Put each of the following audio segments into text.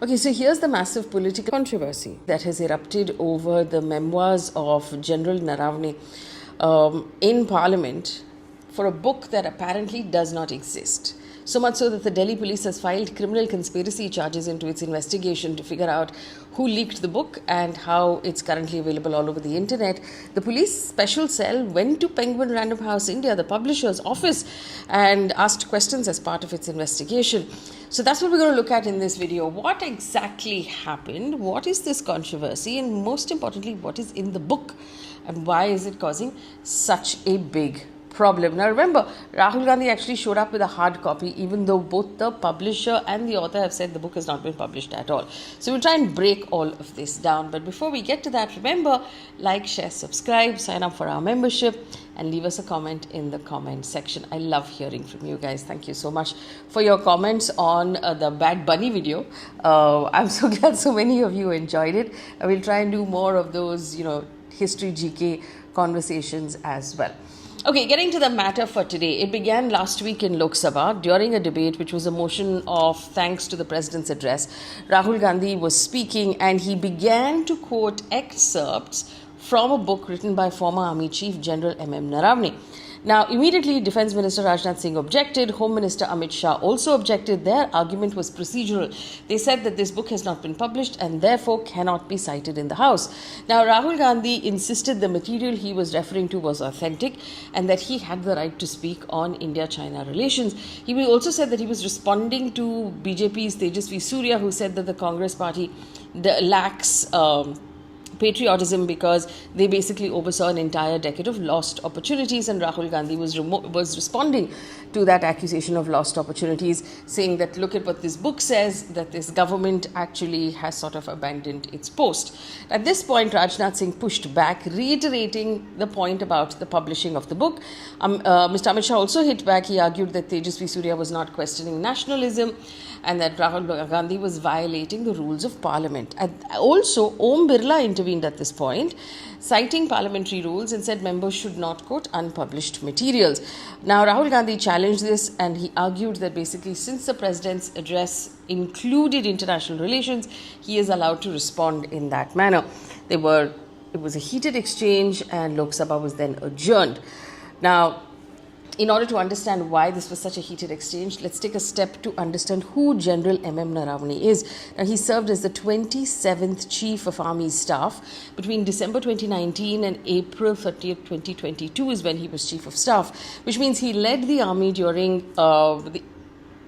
Okay, so here's the massive political controversy that has erupted over the memoirs of General Naravane in Parliament for a book that apparently does not exist. So much so that the Delhi police has filed criminal conspiracy charges into its investigation to figure out who leaked the book and how it's currently available all over the internet. The police special cell went to Penguin Random House India, the publisher's office, and asked questions as part of its investigation. So that's what we're going to look at in this video. What exactly happened? What is this controversy? And most importantly, what is in the book? And why is it causing such a big problem? Now remember, Rahul Gandhi actually showed up with a hard copy, even though both the publisher and the author have said the book has not been published at all. So we'll try and break all of this down. But before we get to that, remember, like, share, subscribe, sign up for our membership, and leave us a comment in the comment section. I love hearing from you guys. Thank you so much for your comments on the Bad Bunny video. I'm so glad so many of you enjoyed it. I will try and do more of those, history GK conversations as well. Okay, getting to the matter for today. It began last week in Lok Sabha during a debate which was a motion of thanks to the president's address. Rahul Gandhi was speaking and he began to quote excerpts from a book written by former Army Chief General M.M. Naravane. Now, immediately, Defence Minister Rajnath Singh objected. Home Minister Amit Shah also objected. Their argument was procedural. They said that this book has not been published and therefore cannot be cited in the House. Now, Rahul Gandhi insisted the material he was referring to was authentic and that he had the right to speak on India-China relations. He also said that he was responding to BJP's Tejasvi Surya, who said that the Congress party lacks patriotism because they basically oversaw an entire decade of lost opportunities, and Rahul Gandhi was responding to that accusation of lost opportunities, saying that look at what this book says, that this government actually has sort of abandoned its post. At this point, Rajnath Singh pushed back, reiterating the point about the publishing of the book. Mr. Amit Shah also hit back. He argued that Tejasvi Surya was not questioning nationalism and that Rahul Gandhi was violating the rules of Parliament. Also, Om Birla intervened at this point, citing parliamentary rules, and said members should not quote unpublished materials. Now, Rahul Gandhi challenged this and he argued that basically since the president's address included international relations, he is allowed to respond in that manner. It was a heated exchange and Lok Sabha was then adjourned. Now, in order to understand why this was such a heated exchange, let's take a step to understand who General M.M. Naravane is. Now, he served as the 27th Chief of Army Staff. Between December 2019 and April 30th, 2022 is when he was Chief of Staff, which means he led the army during the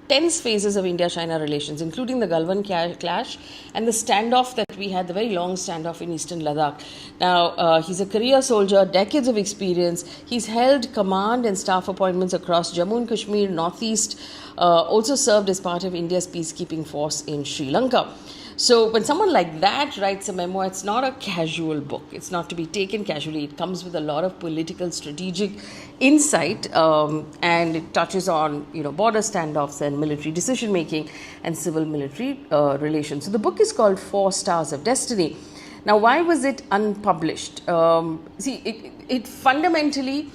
tense phases of India-China relations, including the Galwan clash and the standoff that we had, the very long standoff in eastern Ladakh. Now, he's a career soldier, decades of experience. He's held command and staff appointments across Jammu and Kashmir, Northeast, also served as part of India's peacekeeping force in Sri Lanka. So when someone like that writes a memoir, it's not a casual book. It's not to be taken casually. It comes with a lot of political, strategic insight, and it touches on, border standoffs and military decision-making and civil-military relations. So the book is called 4 Stars of Destiny. Now, why was it unpublished? It fundamentally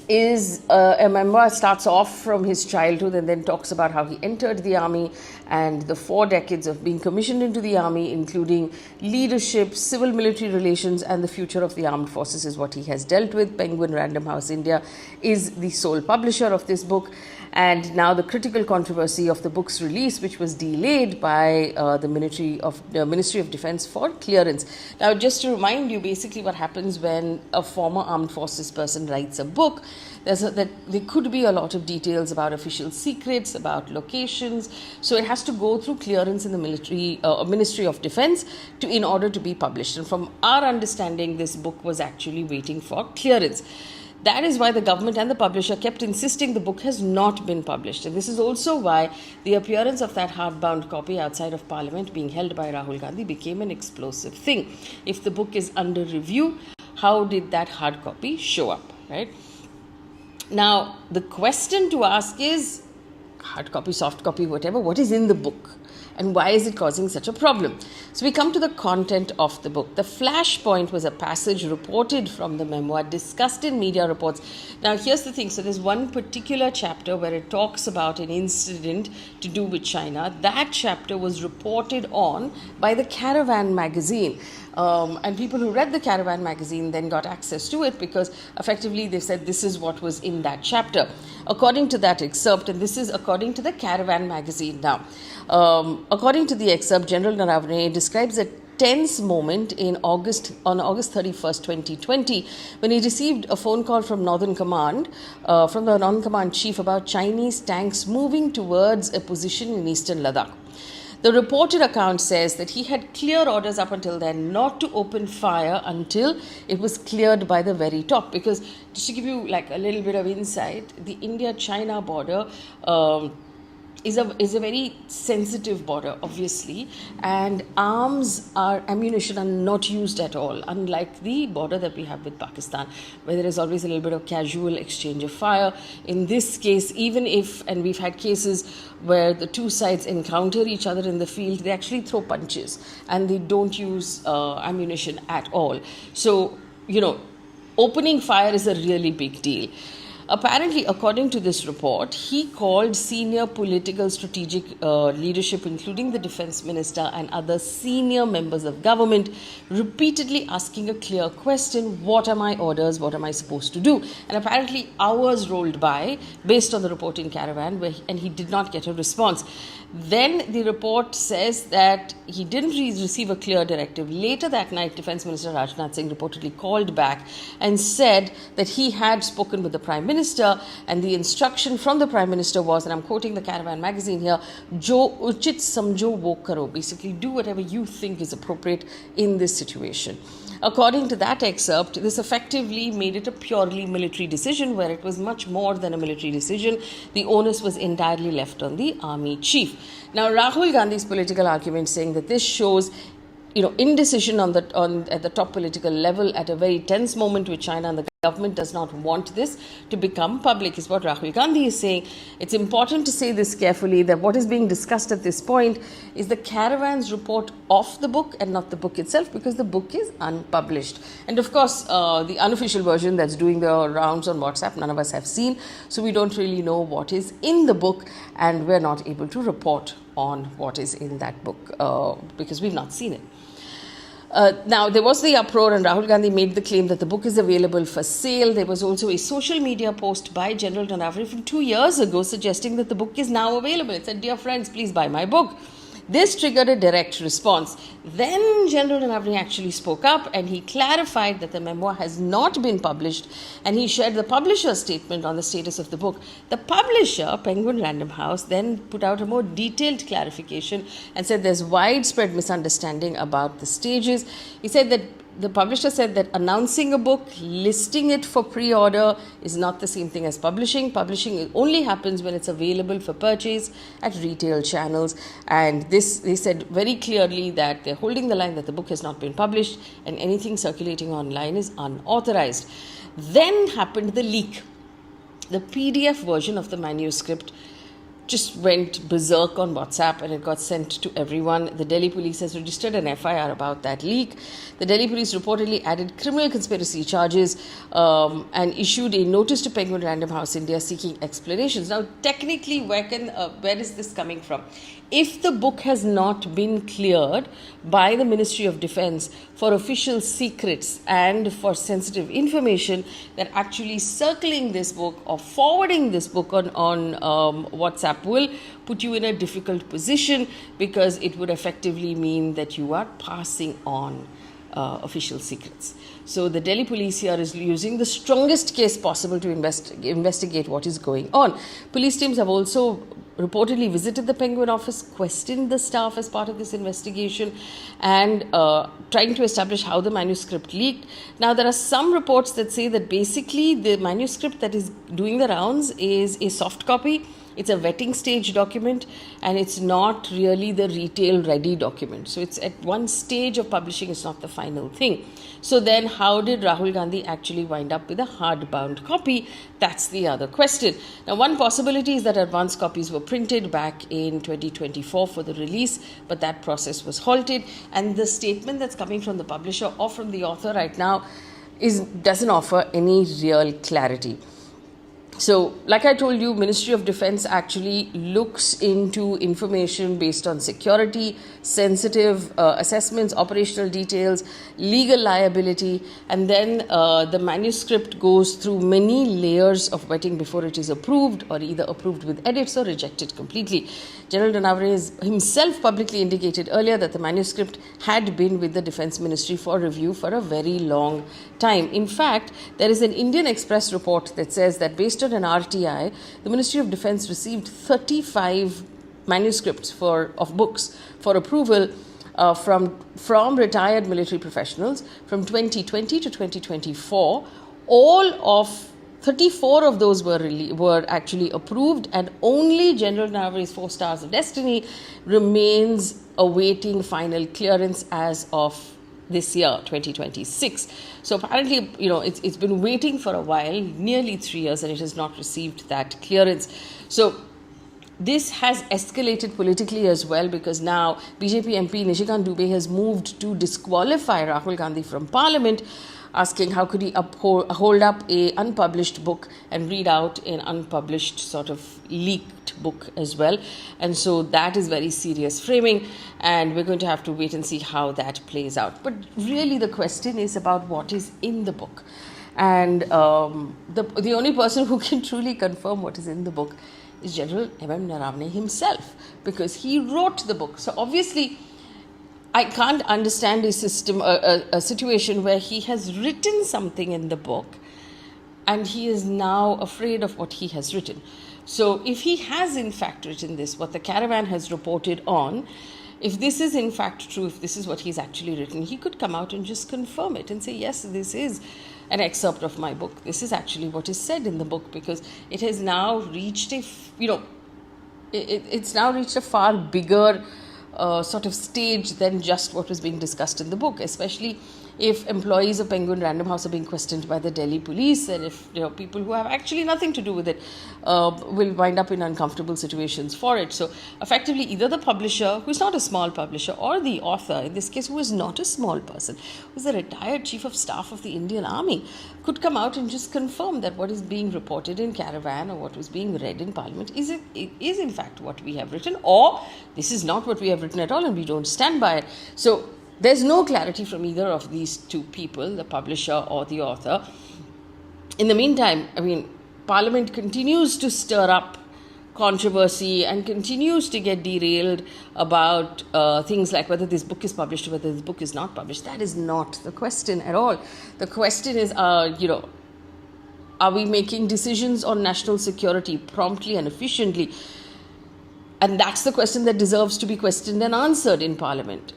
is a memoir. Starts off from his childhood and then talks about how he entered the army and the 4 decades of being commissioned into the army, including leadership, civil military relations, and the future of the armed forces is what he has dealt with. Penguin Random House India is the sole publisher of this book. And now the critical controversy of the book's release, which was delayed by the Ministry of Defence for clearance. Now, just to remind you, basically what happens when a former armed forces person writes a book, there could be a lot of details about official secrets, about locations. So it has to go through clearance in the Ministry of Defence in order to be published. And from our understanding, this book was actually waiting for clearance. That is why the government and the publisher kept insisting the book has not been published. And this is also why the appearance of that hardbound copy outside of Parliament being held by Rahul Gandhi became an explosive thing. If the book is under review, how did that hard copy show up, right? Now, the question to ask is, hard copy, soft copy, whatever, what is in the book? and why is it causing such a problem? So we come to the content of the book. The flashpoint was a passage reported from the memoir, discussed in media reports. Now here's the thing, so there's one particular chapter where it talks about an incident to do with China. That chapter was reported on by the Caravan magazine. And people who read the Caravan magazine then got access to it because effectively they said this is what was in that chapter. According to that excerpt, and this is according to the Caravan magazine now, according to the excerpt, General Naravane describes a tense moment on August 31st, 2020, when he received a phone call from Northern Command, from the Northern Command chief about Chinese tanks moving towards a position in eastern Ladakh. The reported account says that he had clear orders up until then not to open fire until it was cleared by the very top. Because just to give you like a little bit of insight, the India-China border is a very sensitive border, obviously, and ammunition are not used at all, unlike the border that we have with Pakistan, where there is always a little bit of casual exchange of fire. In this case, even if, and we've had cases where the two sides encounter each other in the field, they actually throw punches and they don't use ammunition at all. So, opening fire is a really big deal. Apparently, according to this report, he called senior political strategic leadership, including the defense minister and other senior members of government, repeatedly asking a clear question: what are my orders? What am I supposed to do? And apparently hours rolled by based on the report in Caravan, and he did not get a response. Then the report says that he didn't receive a clear directive. Later that night, Defense Minister Rajnath Singh reportedly called back and said that he had spoken with the Prime Minister, and the instruction from the Prime Minister was, and I'm quoting the Caravan magazine here, "Jo uchit samjho wo karo," basically do whatever you think is appropriate in this situation. According to that excerpt, this effectively made it a purely military decision, where it was much more than a military decision. The onus was entirely left on the army chief. Now, Rahul Gandhi's political argument saying that this shows indecision at the top political level at a very tense moment with China, and the government does not want this to become public, is what Rahul Gandhi is saying. It's important to say this carefully, that what is being discussed at this point is the Caravan's report of the book and not the book itself, because the book is unpublished. And of course, the unofficial version that's doing the rounds on WhatsApp, none of us have seen, so we don't really know what is in the book, and we're not able to report on what is in that book because we've not seen it. Now, there was the uproar, and Rahul Gandhi made the claim that the book is available for sale. There was also a social media post by General Naravane from 2 years ago suggesting that the book is now available. It said, "Dear friends, please buy my book." This triggered a direct response. Then General Naravane actually spoke up, and he clarified that the memoir has not been published, and he shared the publisher's statement on the status of the book. The publisher, Penguin Random House, then put out a more detailed clarification and said there's widespread misunderstanding about the stages. He said that the publisher said that announcing a book, listing it for pre-order is not the same thing as publishing. Publishing only happens when it's available for purchase at retail channels. And this, they said very clearly that they're holding the line that the book has not been published and anything circulating online is unauthorized. Then happened the leak. The PDF version of the manuscript just went berserk on WhatsApp, and it got sent to everyone. The Delhi police has registered an FIR about that leak. The Delhi police reportedly added criminal conspiracy charges and issued a notice to Penguin Random House India seeking explanations. Now, technically, where is this coming from? If the book has not been cleared by the Ministry of Defense for official secrets and for sensitive information, then actually circling this book or forwarding this book on WhatsApp will put you in a difficult position, because it would effectively mean that you are passing on official secrets. So the Delhi police here is using the strongest case possible to investigate what is going on. Police teams have also reportedly visited the Penguin office, questioned the staff as part of this investigation, and trying to establish how the manuscript leaked. Now, there are some reports that say that basically the manuscript that is doing the rounds is a soft copy It's a vetting stage document, and it's not really the retail ready document. So it's at one stage of publishing, it's not the final thing. So then how did Rahul Gandhi actually wind up with a hardbound copy? That's the other question. Now, one possibility is that advance copies were printed back in 2024 for the release, but that process was halted. And the statement that's coming from the publisher or from the author right now doesn't offer any real clarity. So, like I told you, Ministry of Defence actually looks into information based on security, sensitive assessments, operational details, legal liability, and then the manuscript goes through many layers of vetting before it is approved, or either approved with edits or rejected completely. General Naravane himself publicly indicated earlier that the manuscript had been with the Defence Ministry for review for a very long time. In fact, there is an Indian Express report that says that based on an RTI, the Ministry of Defence received 35 manuscripts of books for approval from retired military professionals from 2020 to 2024. All of 34 of those were actually approved, and only General Naravane's 4 Stars of Destiny remains awaiting final clearance as of this year, 2026. So apparently, it's been waiting for a while, nearly 3 years, and it has not received that clearance. So this has escalated politically as well, because now BJP MP Nishikant Dubey has moved to disqualify Rahul Gandhi from Parliament, asking how could he hold up a unpublished book and read out an unpublished sort of leaked book as well. And so that is very serious framing, and we're going to have to wait and see how that plays out. But really the question is about what is in the book. And the only person who can truly confirm what is in the book is General Naravane himself, because he wrote the book. So obviously, I can't understand a situation where he has written something in the book and he is now afraid of what he has written. So if he has in fact written this, what the caravan has reported on, if this is in fact true, if this is what he's actually written, he could come out and just confirm it and say, yes, this is an excerpt of my book. This is actually what is said in the book, because it has now reached it's now reached a far bigger sort of stage than just what was being discussed in the book, especially if employees of Penguin Random House are being questioned by the Delhi police, and if people who have actually nothing to do with it will wind up in uncomfortable situations for it. So effectively, either the publisher, who is not a small publisher, or the author, in this case, who is not a small person, who is the retired Chief of Staff of the Indian Army, could come out and just confirm that what is being reported in Caravan or what was being read in Parliament is in fact what we have written, or this is not what we have written at all and we don't stand by it. So there's no clarity from either of these two people, the publisher or the author. In the meantime, Parliament continues to stir up controversy and continues to get derailed about things like whether this book is published or whether this book is not published. That is not the question at all. The question is, are we making decisions on national security promptly and efficiently? And that's the question that deserves to be questioned and answered in Parliament.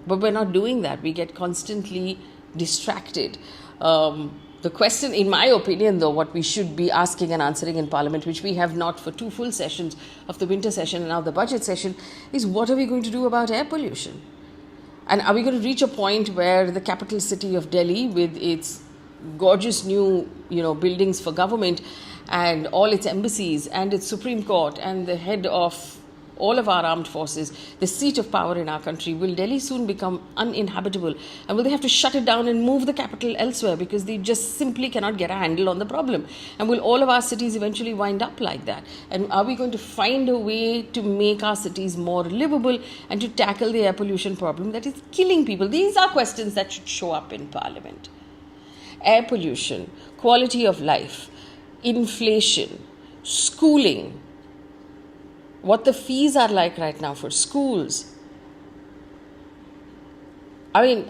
But we're not doing that. We get constantly distracted. The question, in my opinion, though, what we should be asking and answering in Parliament, which we have not for 2 full sessions of the winter session and now the budget session, is what are we going to do about air pollution? And are we going to reach a point where the capital city of Delhi, with its gorgeous new buildings for government and all its embassies and its Supreme Court and the head of all of our armed forces, the seat of power in our country, will Delhi soon become uninhabitable? And will they have to shut it down and move the capital elsewhere because they just simply cannot get a handle on the problem? And will all of our cities eventually wind up like that? And are we going to find a way to make our cities more livable and to tackle the air pollution problem that is killing people? These are questions that should show up in Parliament. Air pollution, quality of life, inflation, schooling, what the fees are like right now for schools. I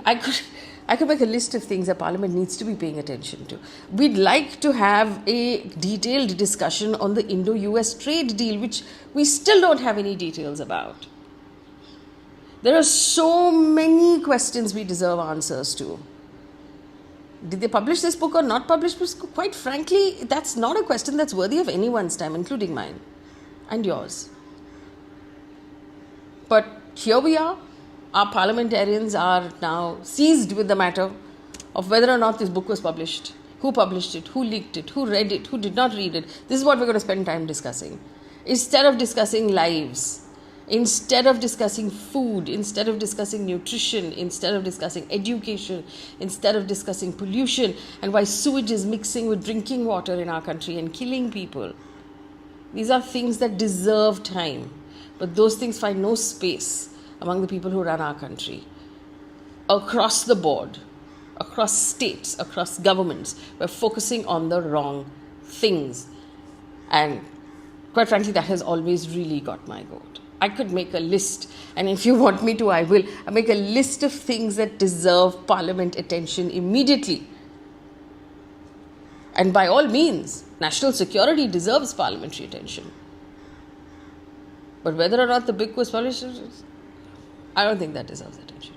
could make a list of things that Parliament needs to be paying attention to. We'd like to have a detailed discussion on the Indo-US trade deal, which we still don't have any details about. There are so many questions we deserve answers to. Did they publish this book or not publish this book? Quite frankly, that's not a question that's worthy of anyone's time, including mine. and yours. But here we are. Our parliamentarians are now seized with the matter of whether or not this book was published, who published it, who leaked it, who read it, who did not read it. This is what we're going to spend time discussing. Instead of discussing lives, instead of discussing food, instead of discussing nutrition, instead of discussing education, instead of discussing pollution and why sewage is mixing with drinking water in our country and killing people. These are things that deserve time, but those things find no space among the people who run our country. Across the board, across states, across governments, we're focusing on the wrong things. And quite frankly, that has always really got my goat. I could make a list, and if you want me to, I will. I make a list of things that deserve Parliament attention immediately. And by all means, national security deserves parliamentary attention. But whether or not the book was published, I don't think that deserves attention.